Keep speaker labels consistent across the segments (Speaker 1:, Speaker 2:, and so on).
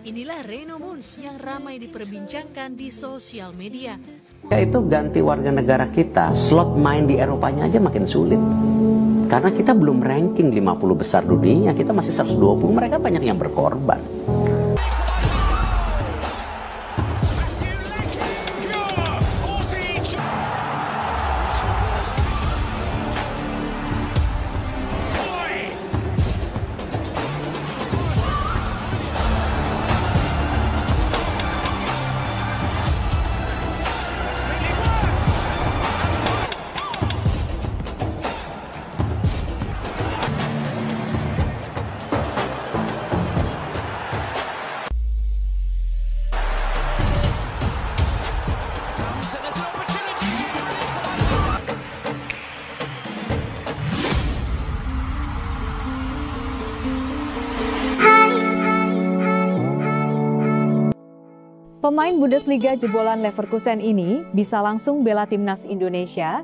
Speaker 1: Inilah Reno Moons yang ramai diperbincangkan di sosial media.
Speaker 2: Itu ganti warga negara kita, slot main di Eropanya aja makin sulit. Karena kita belum ranking 50 besar dunia, kita masih 120, mereka banyak yang berkorban.
Speaker 3: Pemain Bundesliga jebolan Leverkusen ini bisa langsung bela timnas Indonesia.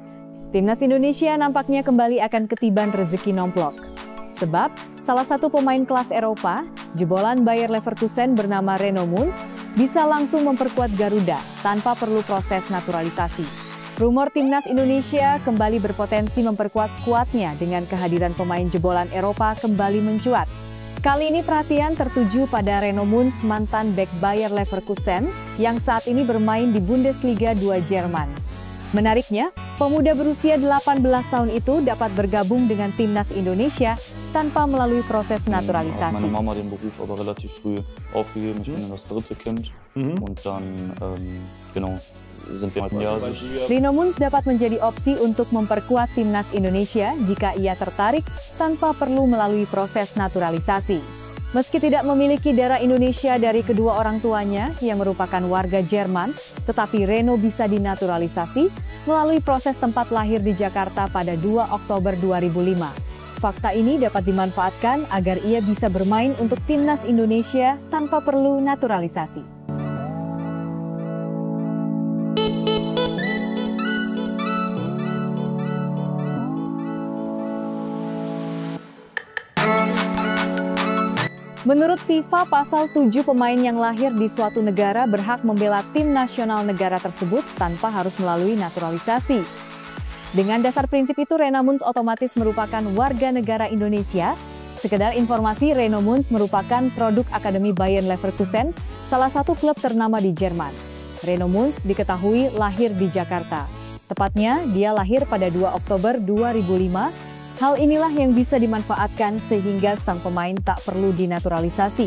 Speaker 3: Timnas Indonesia nampaknya kembali akan ketiban rezeki nomplok. Sebab salah satu pemain kelas Eropa, jebolan Bayer Leverkusen bernama Reno Moons, bisa langsung memperkuat Garuda tanpa perlu proses naturalisasi. Rumor timnas Indonesia kembali berpotensi memperkuat skuadnya dengan kehadiran pemain jebolan Eropa kembali mencuat. Kali ini perhatian tertuju pada Reno Moons, mantan bek Bayer Leverkusen yang saat ini bermain di Bundesliga 2 Jerman. Menariknya, pemuda berusia 18 tahun itu dapat bergabung dengan timnas Indonesia tanpa melalui proses naturalisasi.
Speaker 4: Meine Mama den Beruf aber relativ früh aufgegeben. Ich bin dann das dritte Kind und dann sind wir halt
Speaker 3: Reno Moons dapat menjadi opsi untuk memperkuat timnas Indonesia jika ia tertarik tanpa perlu melalui proses naturalisasi. Meski tidak memiliki darah Indonesia dari kedua orang tuanya yang merupakan warga Jerman, tetapi Reno bisa dinaturalisasi melalui proses tempat lahir di Jakarta pada 2 Oktober 2005. Fakta ini dapat dimanfaatkan agar ia bisa bermain untuk timnas Indonesia tanpa perlu naturalisasi. Menurut FIFA, pasal 7 pemain yang lahir di suatu negara berhak membela tim nasional negara tersebut tanpa harus melalui naturalisasi. Dengan dasar prinsip itu, Reno Moons otomatis merupakan warga negara Indonesia. Sekedar informasi, Reno Moons merupakan produk Akademi Bayer Leverkusen, salah satu klub ternama di Jerman. Reno Moons diketahui lahir di Jakarta. Tepatnya, dia lahir pada 2 Oktober 2005. Hal inilah yang bisa dimanfaatkan sehingga sang pemain tak perlu dinaturalisasi.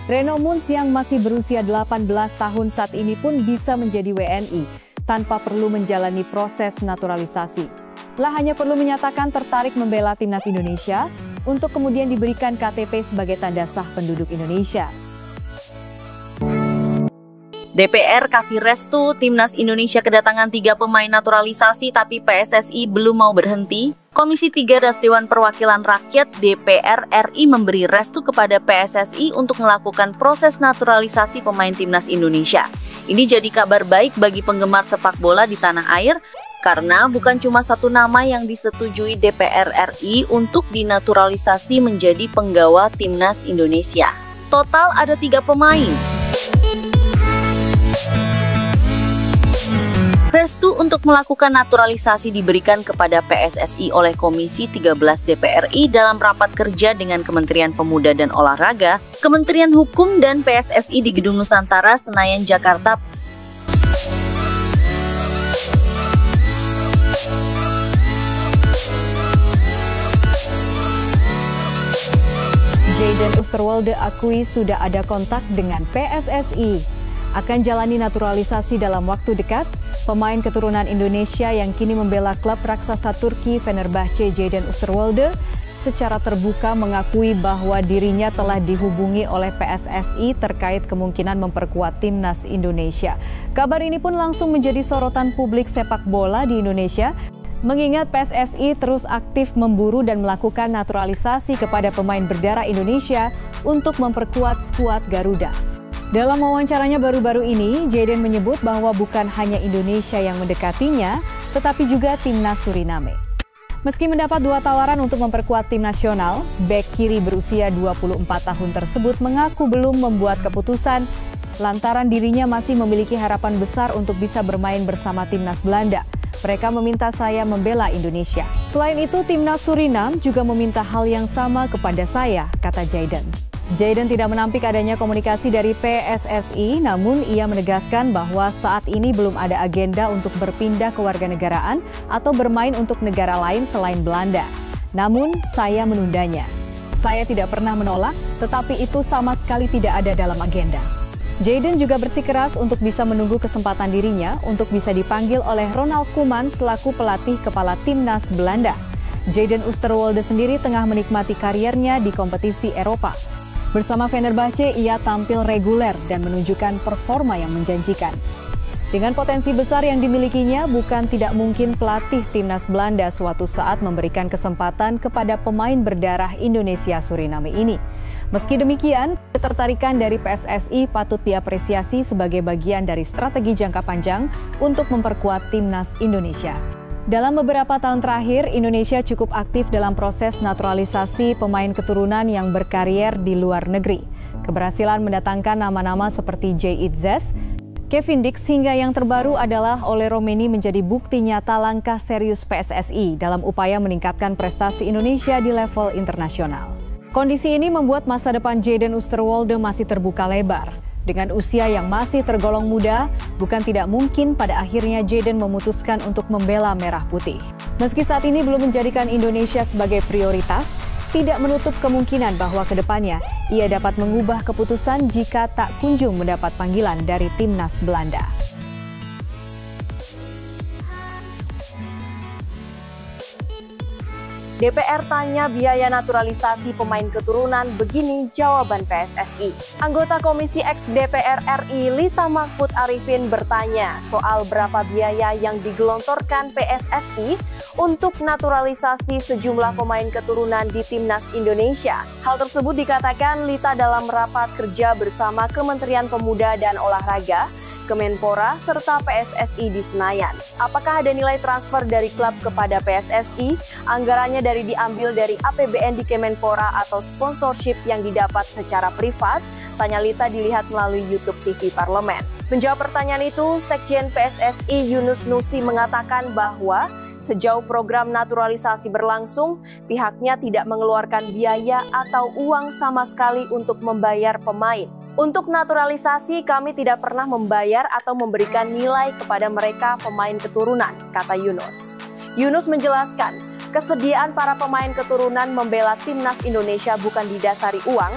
Speaker 3: Reno Moons yang masih berusia 18 tahun saat ini pun bisa menjadi WNI tanpa perlu menjalani proses naturalisasi. Lah hanya perlu menyatakan tertarik membela timnas Indonesia untuk kemudian diberikan KTP sebagai tanda sah penduduk Indonesia.
Speaker 5: DPR kasih restu timnas Indonesia kedatangan 3 pemain naturalisasi tapi PSSI belum mau berhenti. Komisi 3 Dewan Perwakilan Rakyat DPR RI memberi restu kepada PSSI untuk melakukan proses naturalisasi pemain timnas Indonesia. Ini jadi kabar baik bagi penggemar sepak bola di tanah air karena bukan cuma satu nama yang disetujui DPR RI untuk dinaturalisasi menjadi penggawa timnas Indonesia. Total ada 3 pemain. Restu untuk melakukan naturalisasi diberikan kepada PSSI oleh Komisi 13 DPR RI dalam rapat kerja dengan Kementerian Pemuda dan Olahraga, Kementerian Hukum dan PSSI di Gedung Nusantara, Senayan, Jakarta.
Speaker 3: Jayden Oosterwolde akui sudah ada kontak dengan PSSI. Akan jalani naturalisasi dalam waktu dekat. Pemain keturunan Indonesia yang kini membela klub raksasa Turki Fenerbahce, Jayden Oosterwolde, secara terbuka mengakui bahwa dirinya telah dihubungi oleh PSSI terkait kemungkinan memperkuat timnas Indonesia. Kabar ini pun langsung menjadi sorotan publik sepak bola di Indonesia, mengingat PSSI terus aktif memburu dan melakukan naturalisasi kepada pemain berdarah Indonesia untuk memperkuat skuad Garuda. Dalam wawancaranya baru-baru ini, Jayden menyebut bahwa bukan hanya Indonesia yang mendekatinya, tetapi juga timnas Suriname. Meski mendapat 2 tawaran untuk memperkuat tim nasional, bek kiri berusia 24 tahun tersebut mengaku belum membuat keputusan lantaran dirinya masih memiliki harapan besar untuk bisa bermain bersama timnas Belanda. Mereka meminta saya membela Indonesia. Selain itu, timnas Suriname juga meminta hal yang sama kepada saya, kata Jayden. Jayden tidak menampik adanya komunikasi dari PSSI, namun ia menegaskan bahwa saat ini belum ada agenda untuk berpindah kewarganegaraan atau bermain untuk negara lain selain Belanda. Namun, saya menundanya. Saya tidak pernah menolak, tetapi itu sama sekali tidak ada dalam agenda. Jayden juga bersikeras untuk bisa menunggu kesempatan dirinya untuk bisa dipanggil oleh Ronald Koeman selaku pelatih kepala timnas Belanda. Jayden Oosterwolde sendiri tengah menikmati kariernya di kompetisi Eropa. Bersama Fenerbahce, ia tampil reguler dan menunjukkan performa yang menjanjikan. Dengan potensi besar yang dimilikinya, bukan tidak mungkin pelatih timnas Belanda suatu saat memberikan kesempatan kepada pemain berdarah Indonesia Suriname ini. Meski demikian, ketertarikan dari PSSI patut diapresiasi sebagai bagian dari strategi jangka panjang untuk memperkuat timnas Indonesia. Dalam beberapa tahun terakhir, Indonesia cukup aktif dalam proses naturalisasi pemain keturunan yang berkarier di luar negeri. Keberhasilan mendatangkan nama-nama seperti Jay Itzes, Kevin Dix hingga yang terbaru adalah Ole Romeni menjadi bukti nyata langkah serius PSSI dalam upaya meningkatkan prestasi Indonesia di level internasional. Kondisi ini membuat masa depan Jayden Oosterwolde masih terbuka lebar. Dengan usia yang masih tergolong muda, bukan tidak mungkin pada akhirnya Jayden memutuskan untuk membela Merah Putih. Meski saat ini belum menjadikan Indonesia sebagai prioritas, tidak menutup kemungkinan bahwa ke depannya ia dapat mengubah keputusan jika tak kunjung mendapat panggilan dari timnas Belanda.
Speaker 6: DPR tanya biaya naturalisasi pemain keturunan, begini jawaban PSSI. Anggota Komisi X DPR RI Lita Mahfud Arifin bertanya soal berapa biaya yang digelontorkan PSSI untuk naturalisasi sejumlah pemain keturunan di timnas Indonesia. Hal tersebut dikatakan Lita dalam rapat kerja bersama Kementerian Pemuda dan Olahraga, Kemenpora, serta PSSI di Senayan. Apakah ada nilai transfer dari klub kepada PSSI? Anggarannya diambil dari APBN di Kemenpora atau sponsorship yang didapat secara privat? Tanya Lita dilihat melalui YouTube TV Parlemen. Menjawab pertanyaan itu, Sekjen PSSI Yunus Nusi mengatakan bahwa sejauh program naturalisasi berlangsung, pihaknya tidak mengeluarkan biaya atau uang sama sekali untuk membayar pemain. Untuk naturalisasi, kami tidak pernah membayar atau memberikan nilai kepada mereka pemain keturunan, kata Yunus. Yunus menjelaskan, kesediaan para pemain keturunan membela timnas Indonesia bukan didasari uang,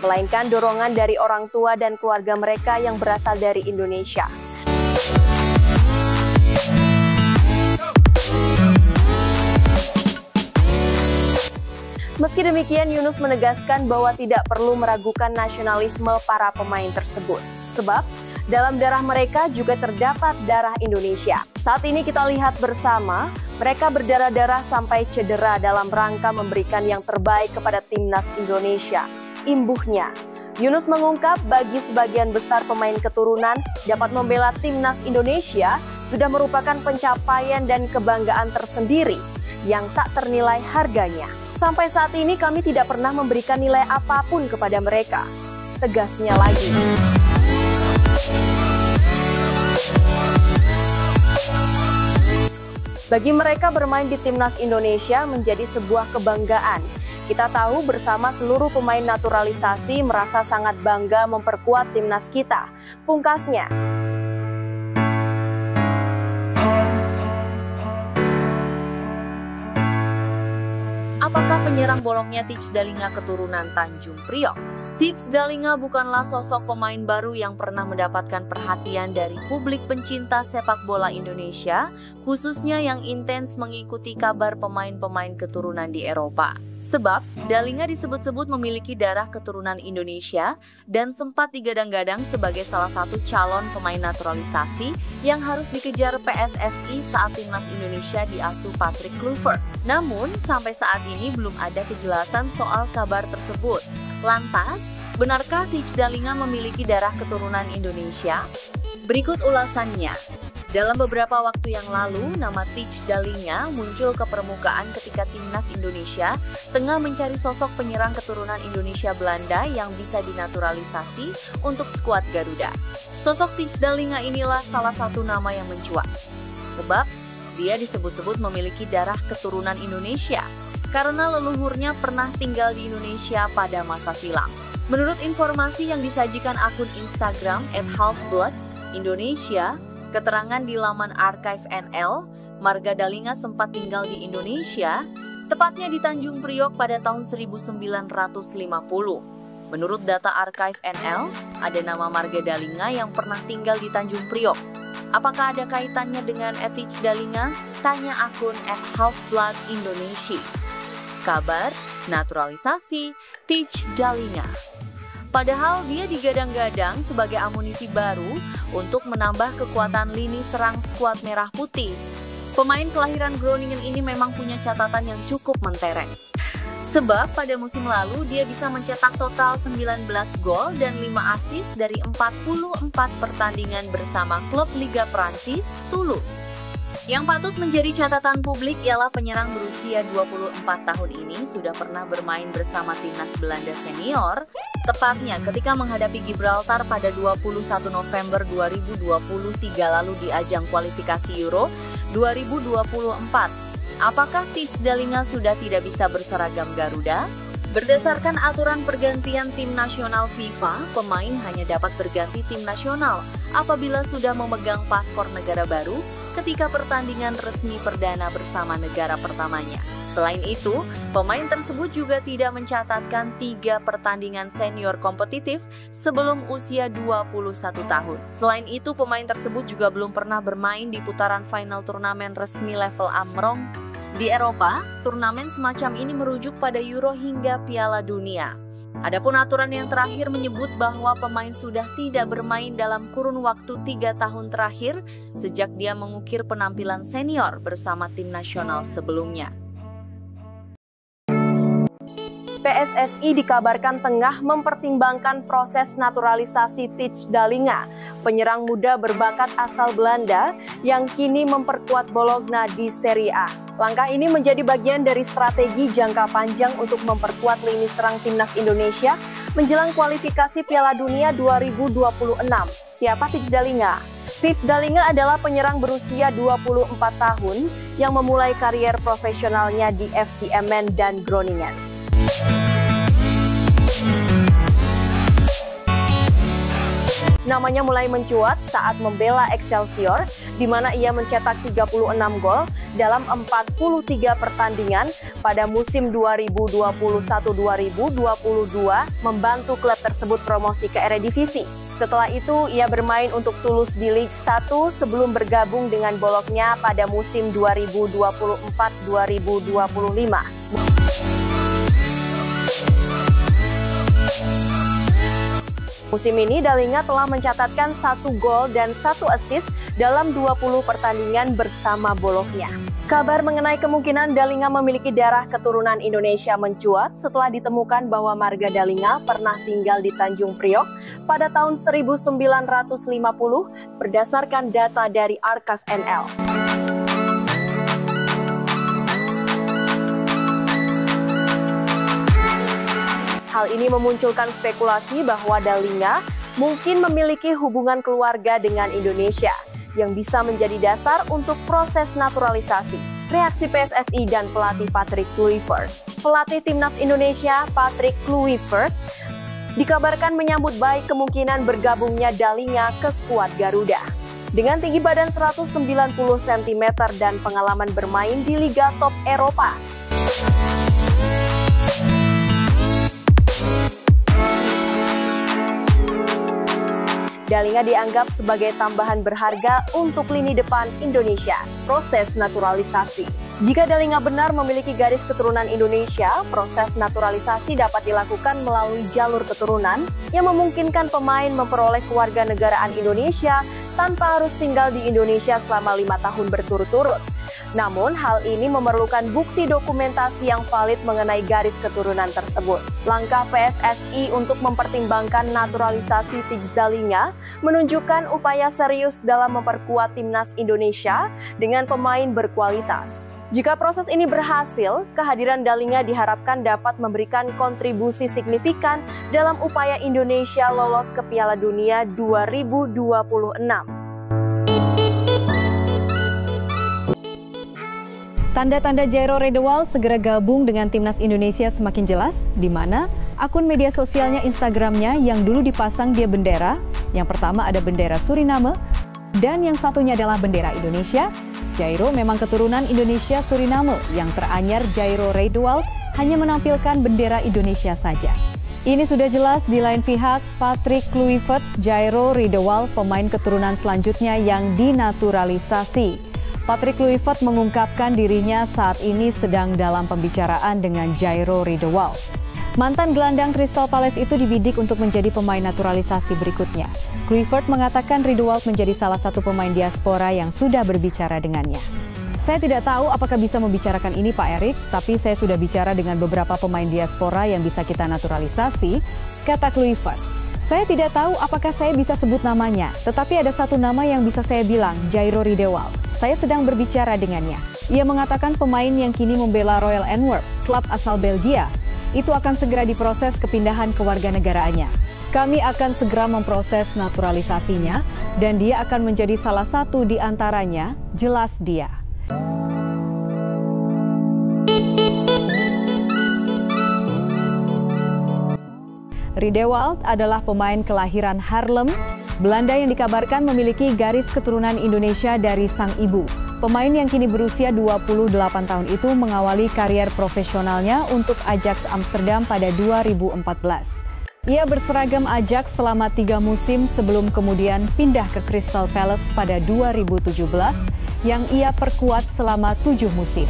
Speaker 6: melainkan dorongan dari orang tua dan keluarga mereka yang berasal dari Indonesia. Meski demikian, Yunus menegaskan bahwa tidak perlu meragukan nasionalisme para pemain tersebut. Sebab, dalam darah mereka juga terdapat darah Indonesia. Saat ini kita lihat bersama, mereka berdarah-darah sampai cedera dalam rangka memberikan yang terbaik kepada timnas Indonesia. Imbuhnya, Yunus mengungkap bagi sebagian besar pemain keturunan dapat membela timnas Indonesia sudah merupakan pencapaian dan kebanggaan tersendiri yang tak ternilai harganya. Sampai saat ini kami tidak pernah memberikan nilai apapun kepada mereka, tegasnya lagi. Bagi mereka bermain di timnas Indonesia menjadi sebuah kebanggaan. Kita tahu bersama seluruh pemain naturalisasi merasa sangat bangga memperkuat timnas kita, pungkasnya.
Speaker 5: Apakah penyerang bolongnya Tich Dalinga keturunan Tanjung Priok? Tich Dalinga bukanlah sosok pemain baru yang pernah mendapatkan perhatian dari publik pencinta sepak bola Indonesia, khususnya yang intens mengikuti kabar pemain-pemain keturunan di Eropa. Sebab, Dalinga disebut-sebut memiliki darah keturunan Indonesia dan sempat digadang-gadang sebagai salah satu calon pemain naturalisasi yang harus dikejar PSSI saat timnas Indonesia diasuh Patrick Kluivert. Namun, sampai saat ini belum ada kejelasan soal kabar tersebut. Lantas, benarkah Tich Dalinga memiliki darah keturunan Indonesia? Berikut ulasannya. Dalam beberapa waktu yang lalu, nama Tich Dalinga muncul ke permukaan ketika timnas Indonesia tengah mencari sosok penyerang keturunan Indonesia Belanda yang bisa dinaturalisasi untuk skuad Garuda. Sosok Tich Dalinga inilah salah satu nama yang mencuat. Sebab, dia disebut-sebut memiliki darah keturunan Indonesia karena leluhurnya pernah tinggal di Indonesia pada masa silam. Menurut informasi yang disajikan akun Instagram @halfblood_Indonesia, keterangan di laman Archive NL, marga Dalinga sempat tinggal di Indonesia, tepatnya di Tanjung Priok pada tahun 1950. Menurut data Archive NL, ada nama marga Dalinga yang pernah tinggal di Tanjung Priok. Apakah ada kaitannya dengan Tich Dalinga? Tanya akun @halfblood_Indonesia. Kabar, naturalisasi Tich Dalinga. Padahal dia digadang-gadang sebagai amunisi baru untuk menambah kekuatan lini serang skuad Merah Putih. Pemain kelahiran Groningen ini memang punya catatan yang cukup mentereng. Sebab pada musim lalu dia bisa mencetak total 19 gol dan 5 assist dari 44 pertandingan bersama klub Liga Prancis, Toulouse. Yang patut menjadi catatan publik ialah penyerang berusia 24 tahun ini sudah pernah bermain bersama timnas Belanda senior, tepatnya ketika menghadapi Gibraltar pada 21 November 2023 lalu di ajang kualifikasi Euro 2024. Apakah Tich Dalinga sudah tidak bisa berseragam Garuda? Berdasarkan aturan pergantian tim nasional FIFA, pemain hanya dapat berganti tim nasional apabila sudah memegang paspor negara baru ketika pertandingan resmi perdana bersama negara pertamanya. Selain itu, pemain tersebut juga tidak mencatatkan 3 pertandingan senior kompetitif sebelum usia 21 tahun. Selain itu, pemain tersebut juga belum pernah bermain di putaran final turnamen resmi level Amrong. Di Eropa, turnamen semacam ini merujuk pada Euro hingga Piala Dunia. Adapun aturan yang terakhir menyebut bahwa pemain sudah tidak bermain dalam kurun waktu 3 tahun terakhir sejak dia mengukir penampilan senior bersama tim nasional sebelumnya.
Speaker 6: PSSI dikabarkan tengah mempertimbangkan proses naturalisasi Tich Dalinga, penyerang muda berbakat asal Belanda yang kini memperkuat Bologna di Serie A. Langkah ini menjadi bagian dari strategi jangka panjang untuk memperkuat lini serang timnas Indonesia menjelang kualifikasi Piala Dunia 2026. Siapa Tich Dalinga? Tich Dalinga adalah penyerang berusia 24 tahun yang memulai karier profesionalnya di FC Emmen dan Groningen. Namanya mulai mencuat saat membela Excelsior, di mana ia mencetak 36 gol dalam 43 pertandingan pada musim 2021-2022, membantu klub tersebut promosi ke Eredivisie. Setelah itu, ia bermain untuk Toulouse di Ligue 1 sebelum bergabung dengan Bologna pada musim 2024-2025. Musim ini Dalinga telah mencatatkan 1 gol dan 1 assist dalam 20 pertandingan bersama Bologna. Kabar mengenai kemungkinan Dalinga memiliki darah keturunan Indonesia mencuat setelah ditemukan bahwa marga Dalinga pernah tinggal di Tanjung Priok pada tahun 1950 berdasarkan data dari Archive NL. Hal ini memunculkan spekulasi bahwa Dalinga mungkin memiliki hubungan keluarga dengan Indonesia yang bisa menjadi dasar untuk proses naturalisasi. Reaksi PSSI dan pelatih Patrick Kluivert. Pelatih timnas Indonesia Patrick Kluivert dikabarkan menyambut baik kemungkinan bergabungnya Dalinga ke skuad Garuda. Dengan tinggi badan 190 cm dan pengalaman bermain di Liga Top Eropa, Dalinga dianggap sebagai tambahan berharga untuk lini depan Indonesia. Proses naturalisasi. Jika Dalinga benar memiliki garis keturunan Indonesia, proses naturalisasi dapat dilakukan melalui jalur keturunan yang memungkinkan pemain memperoleh kewarganegaraan Indonesia tanpa harus tinggal di Indonesia selama 5 tahun berturut-turut. Namun, hal ini memerlukan bukti dokumentasi yang valid mengenai garis keturunan tersebut. Langkah PSSI untuk mempertimbangkan naturalisasi Tigz Dalinga menunjukkan upaya serius dalam memperkuat timnas Indonesia dengan pemain berkualitas. Jika proses ini berhasil, kehadiran Dalinga diharapkan dapat memberikan kontribusi signifikan dalam upaya Indonesia lolos ke Piala Dunia 2026.
Speaker 3: Tanda-tanda Jairo Redewald segera gabung dengan timnas Indonesia semakin jelas, di mana akun media sosialnya Instagramnya yang dulu dipasang dia bendera, yang pertama ada bendera Suriname, dan yang satunya adalah bendera Indonesia. Jairo memang keturunan Indonesia Suriname, yang teranyar Jairo Redewald hanya menampilkan bendera Indonesia saja. Ini sudah jelas. Di lain pihak, Patrick Kluivert, Jairo Redewald, pemain keturunan selanjutnya yang dinaturalisasi. Patrick Kluivert mengungkapkan dirinya saat ini sedang dalam pembicaraan dengan Jairo Redewald. Mantan gelandang Crystal Palace itu dibidik untuk menjadi pemain naturalisasi berikutnya. Kluivert mengatakan Redewald menjadi salah satu pemain diaspora yang sudah berbicara dengannya. Saya tidak tahu apakah bisa membicarakan ini Pak Erik, tapi saya sudah bicara dengan beberapa pemain diaspora yang bisa kita naturalisasi, kata Kluivert. Saya tidak tahu apakah saya bisa sebut namanya, tetapi ada satu nama yang bisa saya bilang, Jairo Redewald. Saya sedang berbicara dengannya. Ia mengatakan pemain yang kini membela Royal Antwerp, klub asal Belgia, itu akan segera diproses kepindahan kewarganegaraannya. Kami akan segera memproses naturalisasinya dan dia akan menjadi salah satu di antaranya, jelas dia. Redewald adalah pemain kelahiran Haarlem, Belanda yang dikabarkan memiliki garis keturunan Indonesia dari sang ibu. Pemain yang kini berusia 28 tahun itu mengawali karier profesionalnya untuk Ajax Amsterdam pada 2014. Ia berseragam Ajax selama 3 musim sebelum kemudian pindah ke Crystal Palace pada 2017 yang ia perkuat selama 7 musim.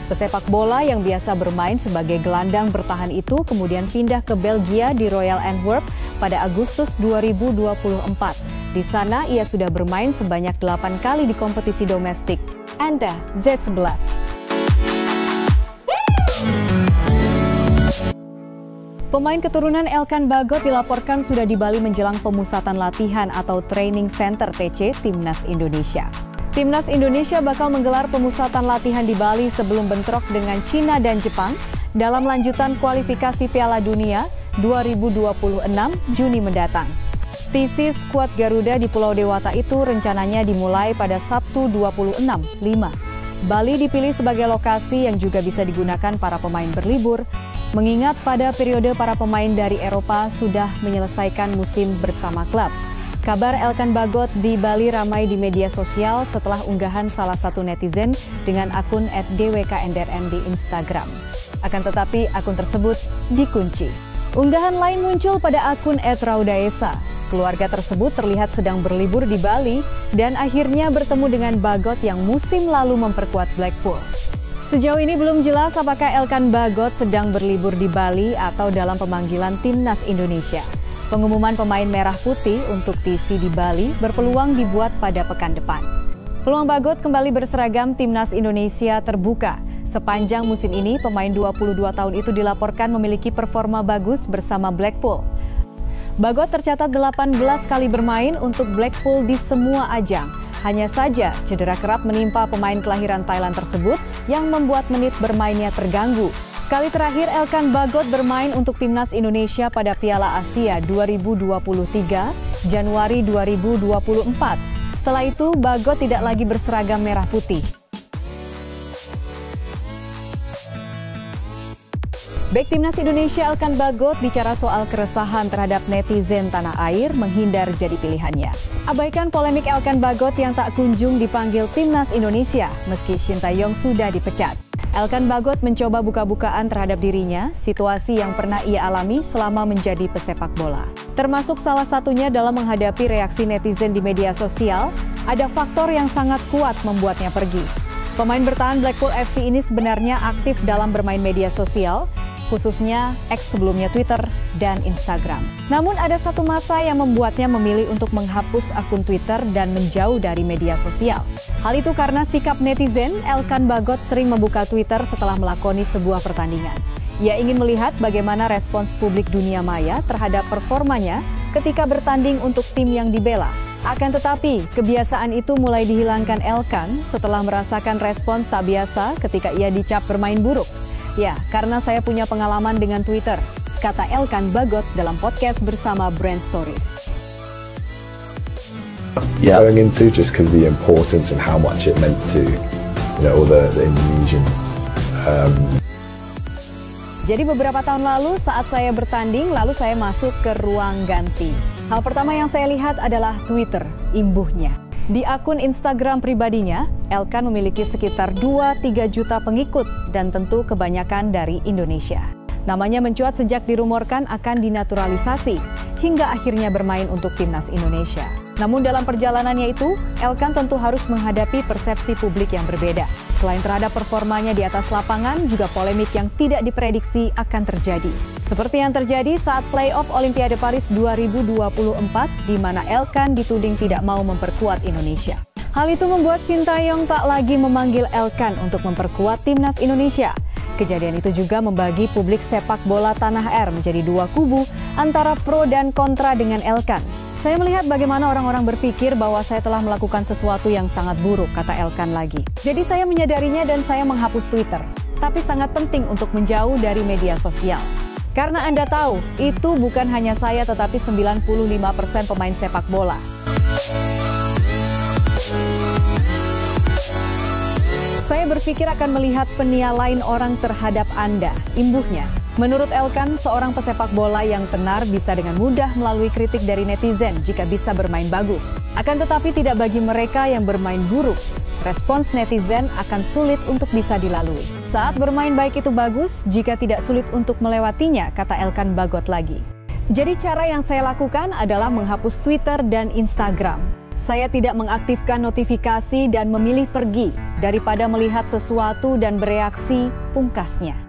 Speaker 3: Pesepak bola yang biasa bermain sebagai gelandang bertahan itu kemudian pindah ke Belgia di Royal Antwerp pada Agustus 2024. Di sana ia sudah bermain sebanyak 8 kali di kompetisi domestik, Anda Z11. Pemain keturunan Elkan Bagot dilaporkan sudah di Bali menjelang pemusatan latihan atau Training Center TC Timnas Indonesia. Timnas Indonesia bakal menggelar pemusatan latihan di Bali sebelum bentrok dengan Cina dan Jepang dalam lanjutan kualifikasi Piala Dunia 2026 Juni mendatang. TC skuad Garuda di Pulau Dewata itu rencananya dimulai pada Sabtu 26/5. Bali dipilih sebagai lokasi yang juga bisa digunakan para pemain berlibur, mengingat pada periode para pemain dari Eropa sudah menyelesaikan musim bersama klub. Kabar Elkan Bagot di Bali ramai di media sosial setelah unggahan salah satu netizen dengan akun @dwkndrn di Instagram. Akan tetapi akun tersebut dikunci. Unggahan lain muncul pada akun @raudaesa. Keluarga tersebut terlihat sedang berlibur di Bali dan akhirnya bertemu dengan Bagot yang musim lalu memperkuat Blackpool. Sejauh ini belum jelas apakah Elkan Bagot sedang berlibur di Bali atau dalam pemanggilan Timnas Indonesia. Pengumuman pemain merah putih untuk TC di Bali berpeluang dibuat pada pekan depan. Peluang Bagot kembali berseragam Timnas Indonesia terbuka. Sepanjang musim ini, pemain 22 tahun itu dilaporkan memiliki performa bagus bersama Blackpool. Bagot tercatat 18 kali bermain untuk Blackpool di semua ajang. Hanya saja, cedera kerap menimpa pemain kelahiran Thailand tersebut yang membuat menit bermainnya terganggu. Kali terakhir Elkan Bagot bermain untuk Timnas Indonesia pada Piala Asia 2023, Januari 2024. Setelah itu, Bagot tidak lagi berseragam merah putih. Bek Timnas Indonesia Elkan Bagot bicara soal keresahan terhadap netizen tanah air menghindar jadi pilihannya. Abaikan polemik Elkan Bagot yang tak kunjung dipanggil Timnas Indonesia meski Shin Tae-yong sudah dipecat. Elkan Bagot mencoba buka-bukaan terhadap dirinya, situasi yang pernah ia alami selama menjadi pesepak bola. Termasuk salah satunya dalam menghadapi reaksi netizen di media sosial, ada faktor yang sangat kuat membuatnya pergi. Pemain bertahan Blackpool FC ini sebenarnya aktif dalam bermain media sosial. khususnya X sebelumnya Twitter dan Instagram. Namun ada satu masa yang membuatnya memilih untuk menghapus akun Twitter dan menjauh dari media sosial. Hal itu karena sikap netizen. Elkan Bagot sering membuka Twitter setelah melakoni sebuah pertandingan. Ia ingin melihat bagaimana respons publik dunia maya terhadap performanya ketika bertanding untuk tim yang dibela. Akan tetapi, kebiasaan itu mulai dihilangkan Elkan setelah merasakan respons tak biasa ketika ia dicap bermain buruk. Ya, karena saya punya pengalaman dengan Twitter, kata Elkan Bagot dalam podcast bersama Brand Stories.
Speaker 7: Yeah. Going into just because of the importance and how much it meant to, all the Indonesians.
Speaker 3: Jadi beberapa tahun lalu saat saya bertanding, lalu saya masuk ke ruang ganti. Hal pertama yang saya lihat adalah Twitter, imbuhnya. Di akun Instagram pribadinya, Elkan memiliki sekitar 2-3 juta pengikut dan tentu kebanyakan dari Indonesia. Namanya mencuat sejak dirumorkan akan dinaturalisasi, hingga akhirnya bermain untuk timnas Indonesia. Namun dalam perjalanannya itu, Elkan tentu harus menghadapi persepsi publik yang berbeda. Selain terhadap performanya di atas lapangan, juga polemik yang tidak diprediksi akan terjadi. Seperti yang terjadi saat playoff Olimpiade Paris 2024, di mana Elkan dituding tidak mau memperkuat Indonesia. Hal itu membuat Sintayong tak lagi memanggil Elkan untuk memperkuat timnas Indonesia. Kejadian itu juga membagi publik sepak bola tanah air menjadi dua kubu antara pro dan kontra dengan Elkan. Saya melihat bagaimana orang-orang berpikir bahwa saya telah melakukan sesuatu yang sangat buruk, kata Elkan lagi. Jadi saya menyadarinya dan saya menghapus Twitter. Tapi sangat penting untuk menjauh dari media sosial. Karena Anda tahu, itu bukan hanya saya tetapi 95% pemain sepak bola. Saya berpikir akan melihat penilaian orang terhadap Anda, imbuhnya. Menurut Elkan, seorang pesepak bola yang tenar bisa dengan mudah melalui kritik dari netizen jika bisa bermain bagus. Akan tetapi tidak bagi mereka yang bermain buruk. Respons netizen akan sulit untuk bisa dilalui. Saat bermain baik itu bagus, jika tidak sulit untuk melewatinya, kata Elkan Bagot lagi. Jadi cara yang saya lakukan adalah menghapus Twitter dan Instagram. Saya tidak mengaktifkan notifikasi dan memilih pergi daripada melihat sesuatu dan bereaksi, pungkasnya.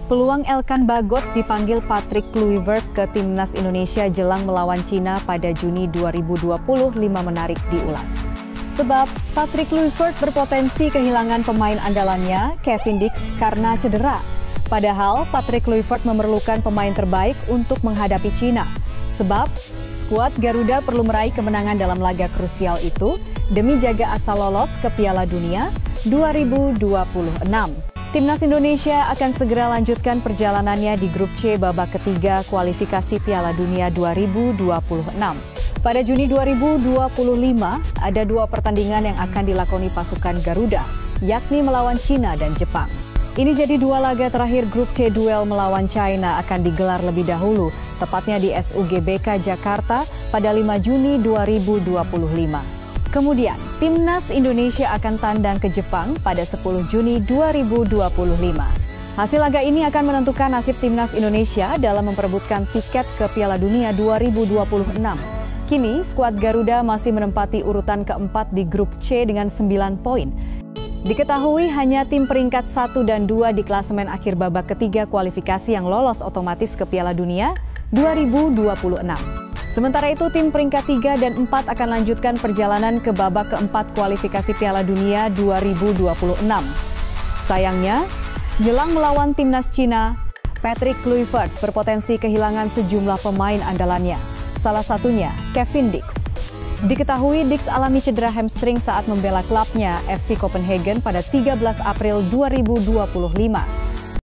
Speaker 3: Peluang Elkan Bagot dipanggil Patrick Kluivert ke timnas Indonesia jelang melawan Cina pada Juni 2025 menarik diulas. Sebab Patrick Kluivert berpotensi kehilangan pemain andalannya, Kevin Dix, karena cedera. Padahal Patrick Kluivert memerlukan pemain terbaik untuk menghadapi Cina. Sebab skuad Garuda perlu meraih kemenangan dalam laga krusial itu demi jaga asa lolos ke Piala Dunia 2026. Timnas Indonesia akan segera lanjutkan perjalanannya di grup C babak ketiga kualifikasi Piala Dunia 2026. Pada Juni 2025, ada 2 pertandingan yang akan dilakoni pasukan Garuda, yakni melawan Cina dan Jepang. Ini jadi 2 laga terakhir grup C duel melawan China akan digelar lebih dahulu, tepatnya di SUGBK Jakarta pada 5 Juni 2025. Kemudian, Timnas Indonesia akan tandang ke Jepang pada 10 Juni 2025. Hasil laga ini akan menentukan nasib Timnas Indonesia dalam memperebutkan tiket ke Piala Dunia 2026. Kini, skuad Garuda masih menempati urutan keempat di grup C dengan 9 poin. Diketahui hanya tim peringkat 1 dan 2 di klasemen akhir babak ketiga kualifikasi yang lolos otomatis ke Piala Dunia 2026. Sementara itu, tim peringkat 3 dan 4 akan lanjutkan perjalanan ke babak keempat kualifikasi Piala Dunia 2026. Sayangnya, jelang melawan timnas Cina, Patrick Kluivert berpotensi kehilangan sejumlah pemain andalannya. Salah satunya Kevin Dix. Diketahui Dix alami cedera hamstring saat membela klubnya FC Copenhagen pada 13 April 2025.